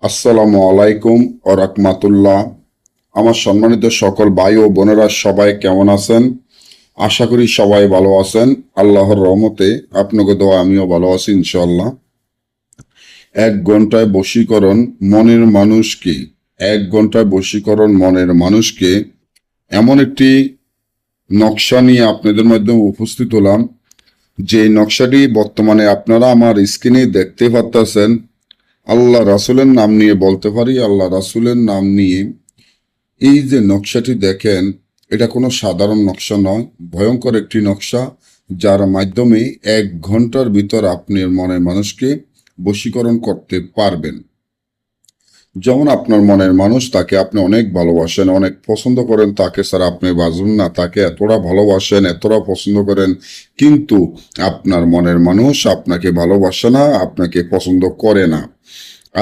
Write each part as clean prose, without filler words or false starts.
আসসালামু আলাইকুম ও রাহমাতুল্লাহ। আমার সম্মানিত সকল ভাই ও বোনেরা সবাই কেমন আছেন? আশা করি সবাই ভালো আছেন। আল্লাহর রহমতে আপনাকে দোয়া আমিও ভালো আছি ইনশাআল্লাহ। 1 ঘন্টায় বশীকরণ মনের মানুষকে 1 ঘন্টায় বশীকরণ মনের মানুষকে এমন একটি নকশা নিয়ে আপনাদের মাধ্যমে উপস্থিত হলাম, যে নকশাটি বর্তমানে আপনারা আমার স্ক্রিনে দেখতে পাচ্ছেন। আল্লাহ রাসূলের নাম নিয়ে বলতে পারি, আল্লাহ রাসূলের নাম নিয়ে এই যে নকশাটি দেখেন, এটা কোনো সাধারণ নকশা নয়, ভয়ঙ্কর একটি নকশা, যার মাধ্যমে 1 ঘন্টার ভিতর আপনি মনের মানুষকে বশীকরণ করতে পারবেন। যেমন আপনার মনের মানুষ, তাকে আপনি অনেক ভালোবাসেন, অনেক পছন্দ করেন, তাকে ছাড়া আপনি বাঁচবেন না, তাকে এতটা ভালোবাসেন, এতটা পছন্দ করেন, কিন্তু আপনার মনের মানুষ আপনাকে ভালোবাসে না, আপনাকে পছন্দ করে না।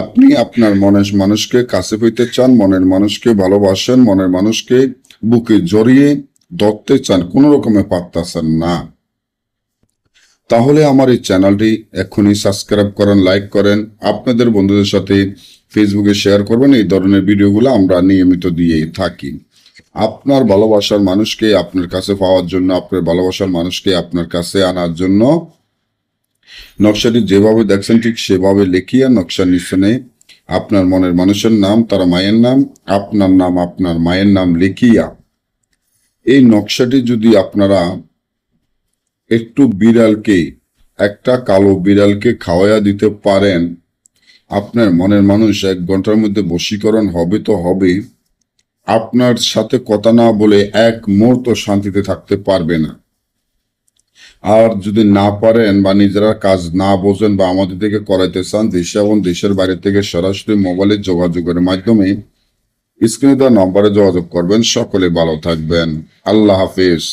আপনি আপনার মনের মানুষকে কাছে পেতে চান, মনের মানুষকে ভালোবাসেন, মনের মানুষকে বুকে জড়িয়ে ধরতে চান, কোনো রকমে পারতেছেন না। তাহলে আমার এই চ্যানেলটি এক্ষুনি সাবস্ক্রাইব করেন, লাইক করেন, আপনাদের বন্ধুদের সাথে ফেসবুকে শেয়ার করবেন। এই ধরনের ভিডিওগুলো আমরা নিয়মিত দিয়েই থাকি। আপনার ভালোবাসার মানুষকে আপনার কাছে পাওয়ার জন্য, আপনার ভালোবাসার মানুষকে আপনার কাছে আনার জন্য নকশাটি যেভাবে দেখছেন ঠিক সেভাবে লিখিয়া নকশার নিচে আপনার মনের মানুষের নাম, তার মায়ের নাম, আপনার নাম, আপনার মায়ের নাম লিখিয়া এই নকশাটি যদি আপনারা একটা কালো বিড়ালকে খাওয়াইয়া দিতে পারেন, আপনার মনের মানুষ 1 ঘন্টার মধ্যে বশীকরণ হবে তো হবে। আপনার সাথে কথা না বলে 1 মুহূর্ত শান্তিতে থাকতে পারবে না। আর যদি না পারেন বা নিজেরা কাজ না বোঝেন বা আমাদের থেকে করাইতে চান, দেশে এবং দেশের বাইরে থেকে সরাসরি মোবাইলে যোগাযোগের মাধ্যমে স্ক্রিনে দেওয়া নম্বরে যোগাযোগ করবেন। সকলে ভালো থাকবেন। আল্লাহ হাফেজ।